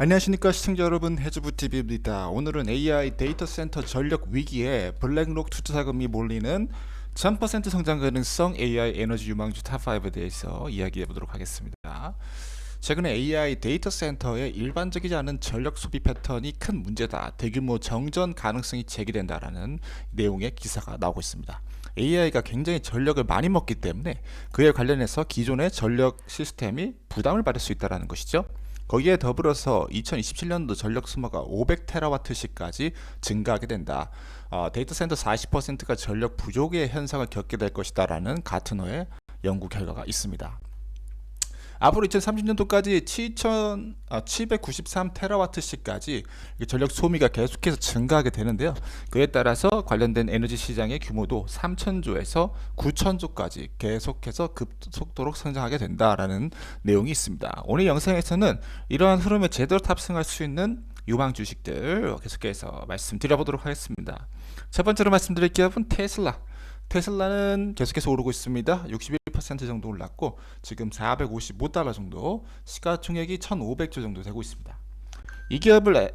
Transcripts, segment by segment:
안녕하십니까 시청자 여러분, 해주부TV입니다. 오늘은 AI 데이터 센터 전력 위기에 블랙록 투자 자금이 몰리는 1000% 성장 가능성 AI 에너지 유망주 탑5에 대해서 이야기해 보도록 하겠습니다. 최근에 AI 데이터 센터의 일반적이지 않은 전력 소비 패턴이 큰 문제다, 대규모 정전 가능성이 제기된다라는 내용의 기사가 나오고 있습니다. AI가 굉장히 전력을 많이 먹기 때문에 그에 관련해서 기존의 전력 시스템이 부담을 받을 수 있다는 것이죠. 거기에 더불어서 2027년도 전력 수요가 500테라와트시까지 증가하게 된다. 데이터 센터 40%가 전력 부족의 현상을 겪게 될 것이다 라는 가트너의 연구 결과가 있습니다. 앞으로 2030년도까지 793테라와트시까지 전력 소비가 계속해서 증가하게 되는데요. 그에 따라서 관련된 에너지 시장의 규모도 3천조에서 9천조까지 계속해서 급속도로 성장하게 된다라는 내용이 있습니다. 오늘 영상에서는 이러한 흐름에 제대로 탑승할 수 있는 유망 주식들 계속해서 말씀드려보도록 하겠습니다. 첫 번째로 말씀드릴 기업은 테슬라는 계속해서 오르고 있습니다. 61% 정도 올랐고 지금 455달러 정도, 시가총액이 1500조 정도 되고 있습니다. 이 기업을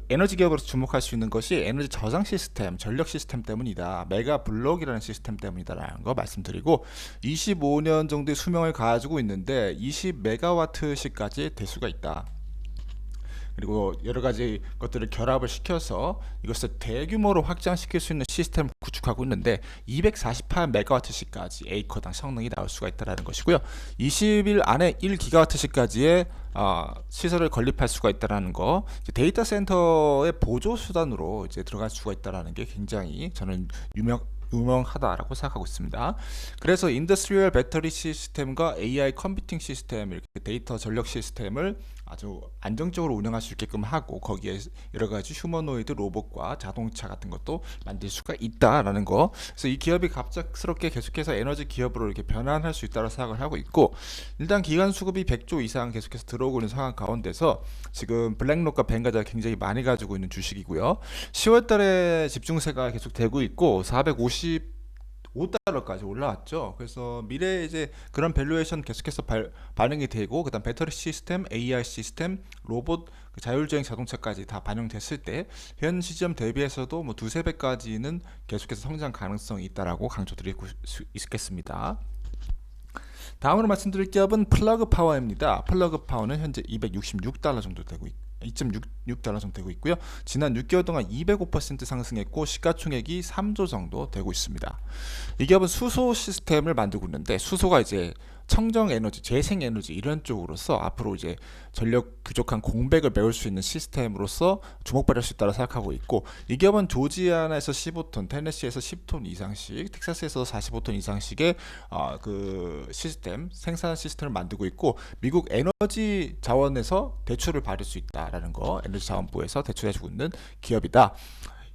에너지 기업으로 주목할 수 있는 것이 에너지 저장 시스템, 전력 시스템 때문이다. 메가 블록이라는 시스템 때문이다라는 거 말씀드리고, 25년 정도의 수명을 가지고 있는데 20메가와트시까지 될 수가 있다. 그리고 여러 가지 것들을 결합을 시켜서 이것을 대규모로 확장시킬 수 있는 시스템을 구축하고 있는데 248메가와트시까지 에이커당 성능이 나올 수가 있다는 것이고요. 20일 안에 1기가와트시까지의 시설을 건립할 수가 있다는 거, 데이터 센터의 보조 수단으로 이제 들어갈 수가 있다는 게 굉장히 저는 유명하다라고 생각하고 있습니다. 그래서 인더스트리얼 배터리 시스템과 AI 컴퓨팅 시스템, 이렇게 데이터 전력 시스템을 아주 안정적으로 운영할 수 있게끔 하고, 거기에 여러 가지 휴머노이드 로봇과 자동차 같은 것도 만들 수가 있다라는 거. 그래서 이 기업이 갑작스럽게 계속해서 에너지 기업으로 이렇게 변환할 수 있다고 생각을 하고 있고, 일단 기간 수급이 100조 이상 계속해서 들어오고 있는 상황 가운데서 지금 블랙록과 벤가드가 굉장히 많이 가지고 있는 주식이고요. 10월달에 집중세가 계속 되고 있고 455달러까지 올라왔죠. 그래서 미래에 이제 그런 밸류에이션 계속해서 반영이 되고, 그다음 배터리 시스템, AI 시스템, 로봇, 자율주행 자동차까지 다 반영됐을 때 현 시점 대비해서도 뭐 두세 배까지는 계속해서 성장 가능성이 있다라고 강조드릴 수 있겠습니다. 다음으로 말씀드릴 기업은 플러그 파워입니다. 플러그 파워는 현재 266달러 정도 되고 2.66달러 정도 되고 있고요. 지난 6개월 동안 205% 상승했고 시가총액이 3조 정도 되고 있습니다. 이 기업은 수소 시스템을 만들고 있는데, 수소가 이제 청정 에너지, 재생 에너지 이런 쪽으로서 앞으로 이제 전력 부족한 공백을 메울 수 있는 시스템으로서 주목받을 수 있다고 생각하고 있고, 이 기업은 조지아나에서 15톤, 테네시에서 10톤 이상씩, 텍사스에서 45톤 이상씩의 시스템, 생산 시스템을 만들고 있고, 미국 에너지 자원에서 대출을 받을 수 있다라는 거, 에너지 자원부에서 대출해주고 있는 기업이다.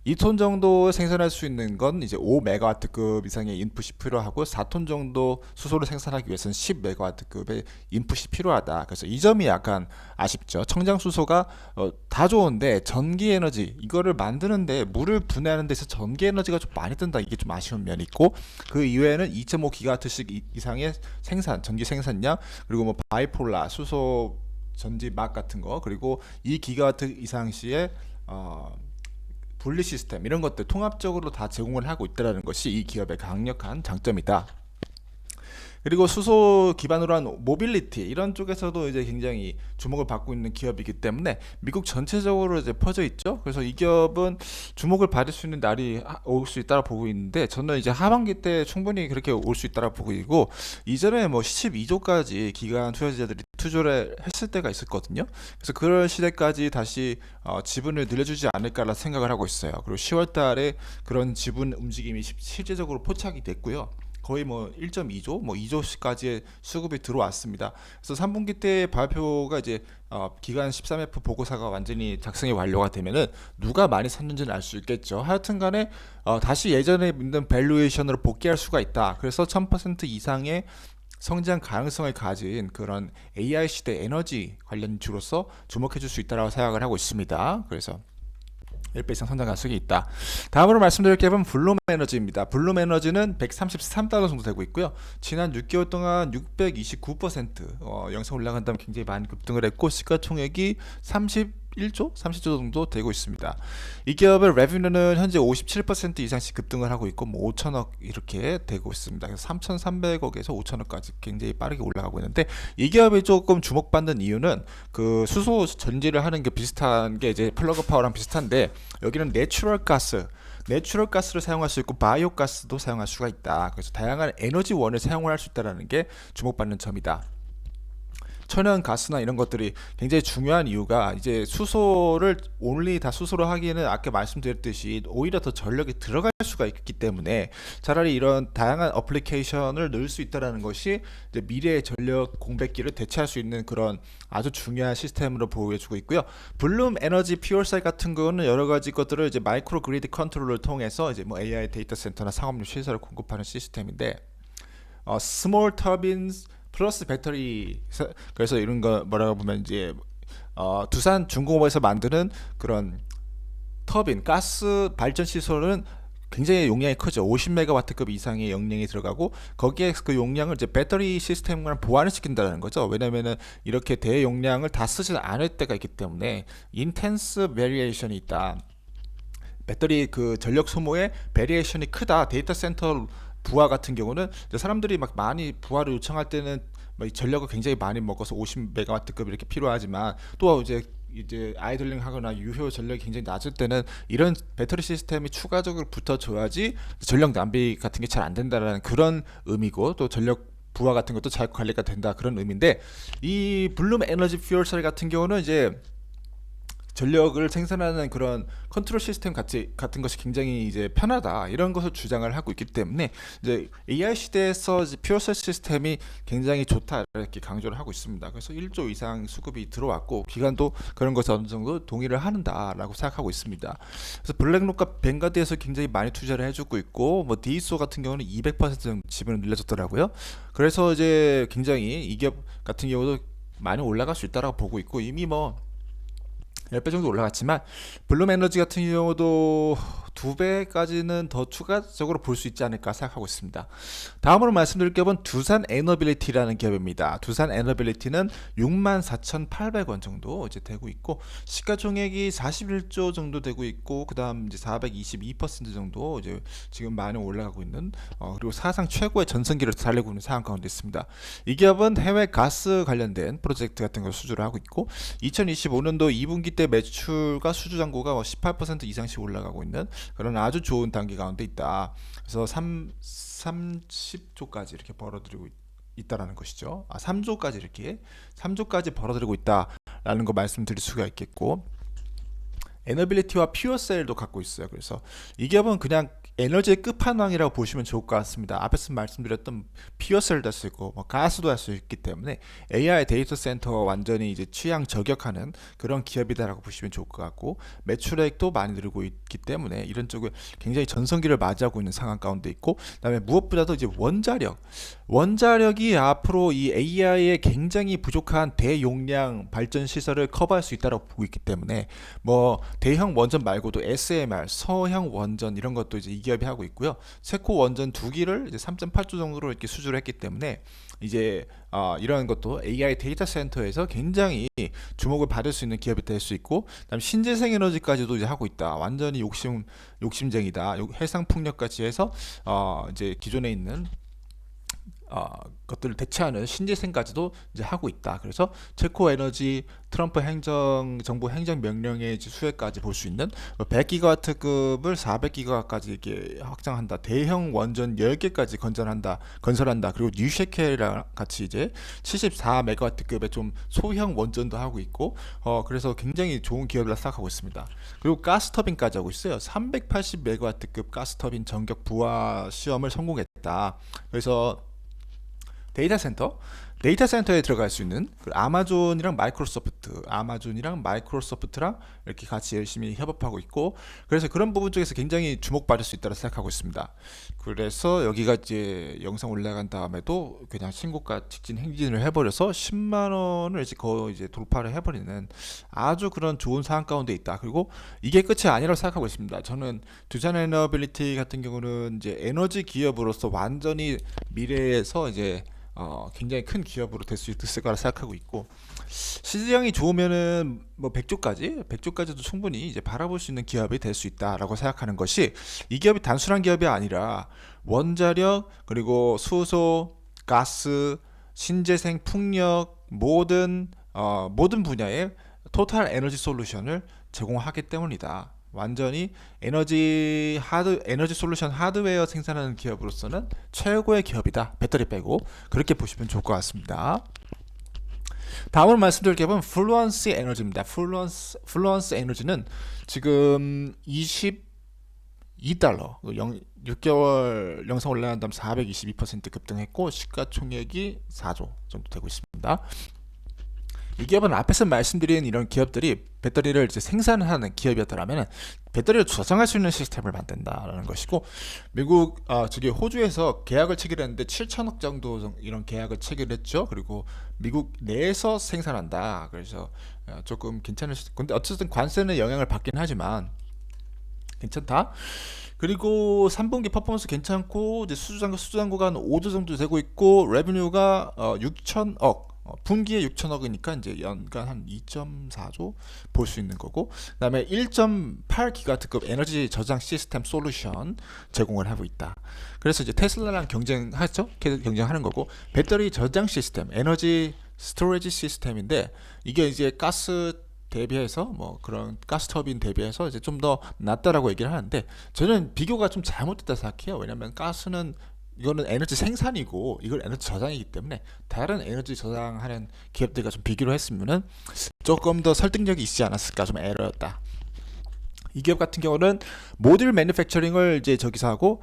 2톤 정도 생산할 수 있는 건 이제 5메가와트급 이상의 인풋이 필요하고, 4톤 정도 수소를 생산하기 위해서는 10메가와트급의 인풋이 필요하다. 그래서 이 점이 약간 아쉽죠. 청장 수소가 다 좋은데 전기 에너지 이거를 만드는데, 물을 분해하는 데서 전기 에너지가 좀 많이 든다. 이게 좀 아쉬운 면이 있고, 그 이외에는 2.5기가와트씩 이상의 전기 생산량, 그리고 뭐 바이폴라 수소 전지막 같은 거, 그리고 2기가와트 이상시의 분리 시스템, 이런 것들 통합적으로 다 제공을 하고 있다는 것이 이 기업의 강력한 장점이다. 그리고 수소 기반으로 한 모빌리티 이런 쪽에서도 이제 굉장히 주목을 받고 있는 기업이기 때문에 미국 전체적으로 이제 퍼져 있죠. 그래서 이 기업은 주목을 받을 수 있는 날이 올 수 있다고 보고 있는데, 저는 이제 하반기 때 충분히 그렇게 올 수 있다고 보고 있고, 이전에 뭐 12조까지 기관 투자자들이 투자를 했을 때가 있었거든요. 그래서 그럴 시대까지 다시 지분을 늘려주지 않을까라 생각을 하고 있어요. 그리고 10월달에 그런 지분 움직임이 실제적으로 포착이 됐고요. 거의 뭐 1.2조, 뭐 2조까지의 수급이 들어왔습니다. 그래서 3분기 때 발표가 이제 기간 13F 보고서가 완전히 작성이 완료가 되면은 누가 많이 샀는지는 알 수 있겠죠. 하여튼간에 다시 예전에 있는 밸류에이션으로 복귀할 수가 있다. 그래서 1000% 이상의 성장 가능성을 가진 그런 AI 시대 에너지 관련 주로서 주목해 줄 수 있다고 생각을 하고 있습니다. 그래서 10배 이상 성장 가능성이 있다. 다음으로 말씀드릴 게 블룸 에너지입니다. 블룸 에너지는 133달러 정도 되고 있고요. 지난 6개월 동안 629% 영상 올라간다면 굉장히 많이 급등을 했고 시가총액이 31조, 30조 정도 되고 있습니다. 이 기업의 레뷰는 현재 57% 이상씩 급등을 하고 있고 5천억 이렇게 되고 있습니다. 그래서 3,300억에서 5천억까지 굉장히 빠르게 올라가고 있는데 이 기업이 조금 주목받는 이유는 그 수소 전지를 하는 게 비슷한 게 이제 플러그 파워랑 비슷한데 여기는 내추럴 가스를 사용할 수 있고 바이오 가스도 사용할 수가 있다. 그래서 다양한 에너지원을 사용할 수 있다는 게 주목받는 점이다. 천연 가스나 이런 것들이 굉장히 중요한 이유가 이제 수소를 온리 다 수소로 하기에는 아까 말씀드렸듯이 오히려 더 전력이 들어갈 수가 있기 때문에 차라리 이런 다양한 어플리케이션을 넣을 수 있다는 것이 이제 미래의 전력 공백기를 대체할 수 있는 그런 아주 중요한 시스템으로 보여주고 있고요. 블룸 에너지 퓨얼셀 같은 거는 여러 가지 것들을 이제 마이크로 그리드 컨트롤을 통해서 이제 뭐 AI 데이터 센터나 상업용 시설을 공급하는 시스템인데 스몰 터빈스 플러스 배터리 그래서 이런 거 뭐라고 보면 이제 두산 중공업에서 만드는 그런 터빈 가스 발전 시설은 굉장히 용량이 크죠. 50메가와트급 이상의 용량이 들어가고 거기에 그 용량을 이제 배터리 시스템을 보완을 시킨다는 거죠. 왜냐면은 이렇게 대용량을 다 쓰지 않을 때가 있기 때문에 인텐스 베리에이션이 있다. 배터리 그 전력 소모의 베리에이션이 크다. 데이터 센터 부하 같은 경우는 사람들이 막 많이 부하를 요청할 때는 전력을 굉장히 많이 먹어서 50메가와트급 이렇게 필요하지만 또 이제 아이들링 하거나 유효 전력이 굉장히 낮을 때는 이런 배터리 시스템이 추가적으로 붙어줘야지 전력 낭비 같은 게 잘 안 된다라는 그런 의미고 또 전력 부하 같은 것도 잘 관리가 된다 그런 의미인데 이 블룸 에너지 퓨얼셀 같은 경우는 이제 전력을 생산하는 그런 컨트롤 시스템 같은 것이 굉장히 이제 편하다 이런 것을 주장을 하고 있기 때문에 이제 AI 시대에서 퓨어셀 시스템이 굉장히 좋다 이렇게 강조를 하고 있습니다. 그래서 1조 이상 수급이 들어왔고 기관도 그런 것에 어느 정도 동의를 한다라고 생각하고 있습니다. 그래서 블랙록과 뱅가드에서 굉장히 많이 투자를 해주고 있고 뭐 디소 같은 경우는 200% 정도 지분을 늘려줬더라고요. 그래서 이제 굉장히 이 기업 같은 경우도 많이 올라갈 수 있다라고 보고 있고 이미 뭐 10배 정도 올라갔지만 블룸 에너지 같은 경우도 2배까지는 더 추가적으로 볼 수 있지 않을까 생각하고 있습니다. 다음으로 말씀드릴 기업은 두산 에너빌리티라는 기업입니다. 두산 에너빌리티는 64,800원 정도 이제 되고 있고 시가총액이 41조 정도 되고 있고 그다음 이제 422% 정도 이제 지금 많이 올라가고 있는 그리고 사상 최고의 전성기를 달리고 있는 상황 가운데 있습니다. 이 기업은 해외 가스 관련된 프로젝트 같은 걸 수주를 하고 있고 2025년도 2분기 때 매출과 수주 잔고가 18% 이상씩 올라가고 있는 그런 아주 좋은 단계 가운데 있다. 그래서 30조까지 이렇게 벌어들이고 있다라는 것이죠. 3조까지 벌어들이고 있다라는 거 말씀드릴 수가 있겠고 에너빌리티와 퓨어셀도 갖고 있어요. 그래서 이 기업은 그냥 에너지의 끝판왕이라고 보시면 좋을 것 같습니다. 앞에서 말씀드렸던 퓨어셀도 할 수 있고 뭐 가스도 할 수 있기 때문에 AI 데이터 센터와 완전히 이제 취향 저격하는 그런 기업이다라고 보시면 좋을 것 같고 매출액도 많이 늘고 있기 때문에 이런 쪽에 굉장히 전성기를 맞이하고 있는 상황 가운데 있고 그다음에 무엇보다도 이제 원자력이 앞으로 이 AI에 굉장히 부족한 대용량 발전 시설을 커버할 수 있다고 보고 있기 때문에 뭐 대형 원전 말고도 SMR, 서형 원전 이런 것도 이제 이 기업이 하고 있고요. 세코 원전 2기를 이제 3.8조 정도로 이렇게 수주를 했기 때문에 이제 이런 것도 AI 데이터 센터에서 굉장히 주목을 받을 수 있는 기업이 될 수 있고, 그다음 신재생 에너지까지도 이제 하고 있다. 완전히 욕심쟁이다. 해상 풍력까지 해서 이제 기존에 있는 것들을 대체하는 신재생까지도 이제 하고 있다. 그래서 체코 에너지 트럼프 정부 행정 명령의 수혜까지 볼 수 있는 100기가와트급을 400기가까지 이렇게 확장한다. 대형 원전 10개까지 건설한다. 그리고 뉴셰켈이랑 같이 이제 74메가와트급의 좀 소형 원전도 하고 있고, 그래서 굉장히 좋은 기업이라 생각하고 있습니다. 그리고 가스터빈까지 하고 있어요. 380메가와트급 가스터빈 전격 부하 시험을 성공했다. 그래서 데이터 데이터 센터에 들어갈 수 있는 아마존이랑 마이크로소프트랑 이렇게 같이 열심히 협업하고 있고, 그래서 그런 부분 쪽에서 굉장히 주목받을 수 있다고 생각하고 있습니다. 그래서 여기가 이제 영상 올라간 다음에도 그냥 신고가 직진 행진을 해버려서 10만 원을 이제 거의 이제 돌파를 해버리는 아주 그런 좋은 상황 가운데 있다. 그리고 이게 끝이 아니라고 생각하고 있습니다. 저는 두산 에너빌리티 같은 경우는 이제 에너지 기업으로서 완전히 미래에서 이제 굉장히 큰 기업으로 될 수 있을 거라 생각하고 있고, 시장이 좋으면은 뭐 100조까지도 충분히 이제 바라볼 수 있는 기업이 될 수 있다라고 생각하는 것이, 이 기업이 단순한 기업이 아니라 원자력 그리고 수소, 가스, 신재생, 풍력 모든 분야의 토탈 에너지 솔루션을 제공하기 때문이다. 완전히 에너지 솔루션 하드웨어 생산하는 기업으로서는 최고의 기업이다. 배터리 빼고 그렇게 보시면 좋을 것 같습니다. 다음으로 말씀드릴 기업은 플루언스 에너지입니다. 플루언스 에너지는 지금 22달러, 6개월 영상 올라간 다음 422% 급등했고 시가총액이 4조 정도 되고 있습니다. 이 기업은 앞에서 말씀드린 이런 기업들이 배터리를 이제 생산하는 기업이었더라면 배터리를 저장할 수 있는 시스템을 만든다라는 것이고, 미국 저기 호주에서 계약을 체결했는데 7천억 정도 이런 계약을 체결했죠. 그리고 미국 내에서 생산한다. 그래서 조금 괜찮을 수 있고, 근데 어쨌든 관세는 영향을 받긴 하지만 괜찮다. 그리고 3분기 퍼포먼스 괜찮고, 이제 수주잔고가 한 5조 정도 되고 있고, 레베뉴가 6천억, 분기에 6천억이니까 이제 연간 한 2.4조 볼 수 있는 거고, 그다음에 1.8기가와트급 에너지 저장 시스템 솔루션 제공을 하고 있다. 그래서 이제 테슬라랑 경쟁하는 거고, 배터리 저장 시스템, 에너지 스토리지 시스템인데, 이게 이제 가스 대비해서 뭐 그런 가스 터빈 대비해서 이제 좀 더 낫다라고 얘기를 하는데, 저는 비교가 좀 잘못됐다 생각해요. 왜냐면 가스는 이거는 에너지 생산이고 이걸 에너지 저장이기 때문에 다른 에너지 저장하는 기업들과 좀 비교를 했으면은 조금 더 설득력이 있지 않았을까, 좀 에러였다. 이 기업 같은 경우는 모듈 매니팩처링을 이제 저기서 하고,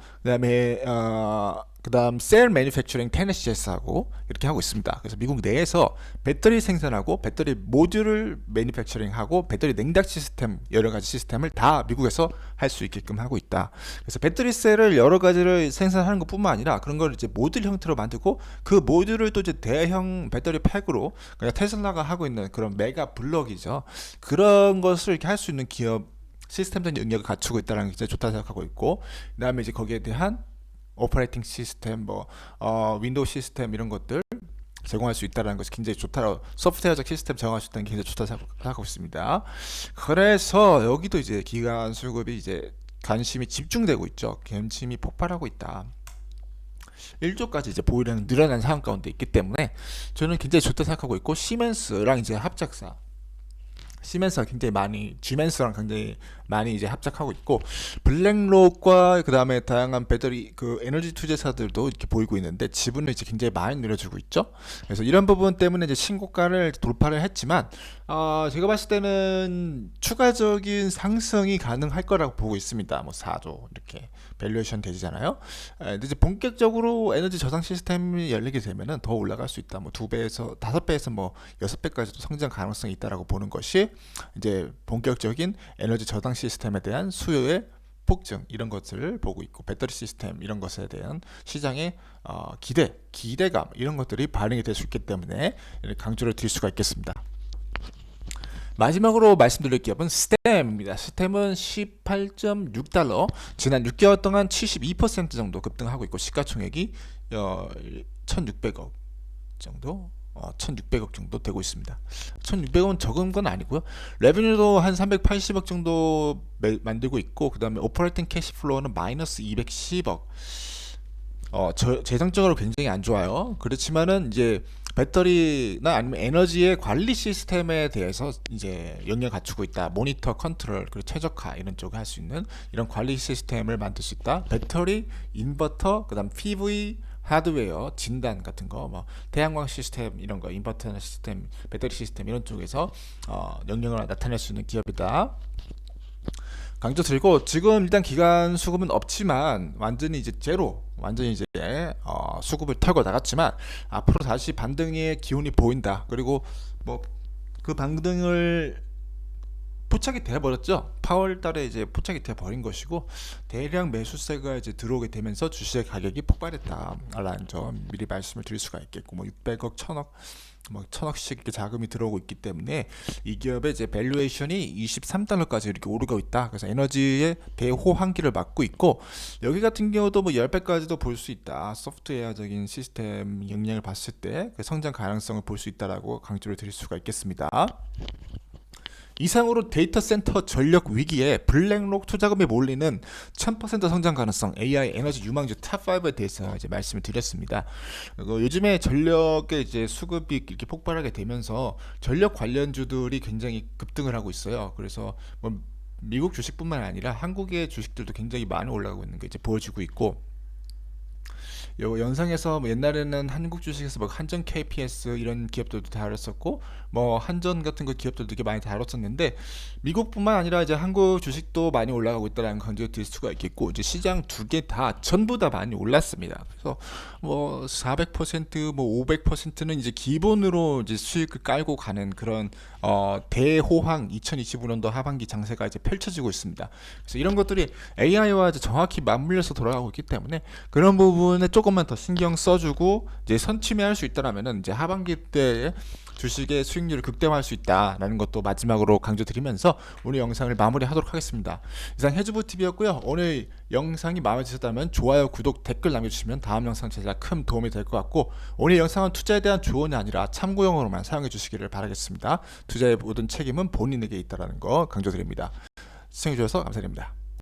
그다음 셀 매니팩처링 테네시에서 하고 이렇게 하고 있습니다. 그래서 미국 내에서 배터리 생산하고 배터리 모듈을 매니팩처링하고 배터리 냉각 시스템, 여러 가지 시스템을 다 미국에서 할 수 있게끔 하고 있다. 그래서 배터리 셀을 여러 가지를 생산하는 것뿐만 아니라 그런 걸 이제 모듈 형태로 만들고, 그 모듈을 또 이제 대형 배터리 팩으로, 그냥 테슬라가 하고 있는 그런 메가 블럭이죠. 그런 것을 이렇게 할 수 있는 기업, 시스템적인 능력을 갖추고 있다는 게 좋다 생각하고 있고, 그다음에 이제 거기에 대한 오퍼레이팅 시스템, 윈도우 시스템 이런 것들 제공할 수 있다는 것이 굉장히 좋다라고, 소프트웨어적 시스템 제공할 수 있다는 게 굉장히 좋다 생각하고 있습니다. 그래서 여기도 이제 기관 수급이 이제 관심이 집중되고 있죠. 관심이 폭발하고 있다. 1조까지 이제 보유량이 늘어난 상황 가운데 있기 때문에 저는 굉장히 좋다 생각하고 있고, 시멘스랑 이제 합작사, 시멘스가 굉장히 많이, 지멘스랑 굉장히 많이 이제 합작하고 있고, 블랙록과 그 다음에 다양한 배터리 에너지 투자사들도 이렇게 보이고 있는데 지분을 이제 굉장히 많이 늘려주고 있죠. 그래서 이런 부분 때문에 이제 신고가를 돌파를 했지만, 제가 봤을 때는 추가적인 상승이 가능할 거라고 보고 있습니다. 뭐 4조 이렇게 밸류에이션 되잖아요. 근데 이제 본격적으로 에너지 저장 시스템이 열리게 되면은 더 올라갈 수 있다. 뭐 2배에서 5배에서 뭐 6배까지도 성장 가능성이 있다라고 보는 것이 이제 본격적인 에너지 저장 시스템에 대한 수요의 폭증, 이런 것들을 보고 있고, 배터리 시스템 이런 것에 대한 시장의 기대감 이런 것들이 반영이 될 수 있기 때문에 강조를 드릴 수가 있겠습니다. 마지막으로 말씀드릴 기업은 스템입니다. 스템은 18.6달러, 지난 6개월 동안 72% 정도 급등하고 있고, 시가총액이 1600억 정도 1600억 정도 되고 있습니다. 1600억은 적은 건 아니고요. 레베뉴도 한 380억 정도 만들고 있고, 그 다음에 오퍼레이팅 캐시플로우는 마이너스 210억. 재정적으로 굉장히 안 좋아요. 그렇지만은 이제 배터리나 아니면 에너지의 관리 시스템에 대해서 이제 역량을 갖추고 있다. 모니터, 컨트롤, 그리고 최적화 이런 쪽을 할 수 있는 이런 관리 시스템을 만들 수 있다. 배터리, 인버터, 그다음 PV, 하드웨어, 진단 같은 거, 뭐 태양광 시스템 이런 거, 인버터 시스템, 배터리 시스템 이런 쪽에서 역량을 나타낼 수 있는 기업이다. 강조 드리고, 지금 일단 기간 수급은 없지만 완전히 이제 제로, 완전히 이제 수급을 털고 나갔지만 앞으로 다시 반등의 기운이 보인다. 그리고 뭐 그 반등을 포착이 돼 버렸죠. 8월 달에 이제 포착이 돼 버린 것이고 대량 매수세가 이제 들어오게 되면서 주식의 가격이 폭발했다라는 점 미리 말씀을 드릴 수가 있겠고, 뭐 600억, 1000억, 뭐 1000억씩 이렇게 자금이 들어오고 있기 때문에 이 기업의 이제 밸류에이션이 23달러까지 이렇게 오르고 있다. 그래서 에너지의 대호황기를 맞고 있고, 여기 같은 경우도 뭐 10배까지도 볼 수 있다. 소프트웨어적인 시스템 역량을 봤을 때 그 성장 가능성을 볼 수 있다라고 강조를 드릴 수가 있겠습니다. 이상으로 데이터 센터 전력 위기에 블랙록 투자금이 몰리는 1000% 성장 가능성 AI 에너지 유망주 탑5에 대해서 이제 말씀을 드렸습니다. 그리고 요즘에 전력의 이제 수급이 이렇게 폭발하게 되면서 전력 관련주들이 굉장히 급등을 하고 있어요. 그래서 뭐 미국 주식뿐만 아니라 한국의 주식들도 굉장히 많이 올라가고 있는 게 이제 보여지고 있고, 요 영상에서 뭐 옛날에는 한국 주식에서 뭐 한전 KPS 이런 기업들도 다뤘었고, 뭐 한전 같은 거 기업들도 되게 많이 다뤘었는데, 미국뿐만 아니라 이제 한국 주식도 많이 올라가고 있다는 강조 드릴 수가 있겠고, 이제 시장 두 개 다 전부 다 많이 올랐습니다. 그래서 뭐 400%뭐 500%는 이제 기본으로 이제 수익을 깔고 가는 그런 대호황 2025년도 하반기 장세가 이제 펼쳐지고 있습니다. 그래서 이런 것들이 AI와 이제 정확히 맞물려서 돌아가고 있기 때문에 그런 부분에 조금만 더 신경 써주고 이제 선취매할 수 있다라면은 이제 하반기 때 주식의 수익률을 극대화할 수 있다라는 것도 마지막으로 강조드리면서 오늘 영상을 마무리하도록 하겠습니다. 이상 해주부TV였고요. 오늘 영상이 마음에 드셨다면 좋아요, 구독, 댓글 남겨주시면 다음 영상 제작 큰 도움이 될 것 같고, 오늘 영상은 투자에 대한 조언이 아니라 참고용으로만 사용해 주시기를 바라겠습니다. 투자의 모든 책임은 본인에게 있다는 거 강조드립니다. 시청해주셔서 감사드립니다.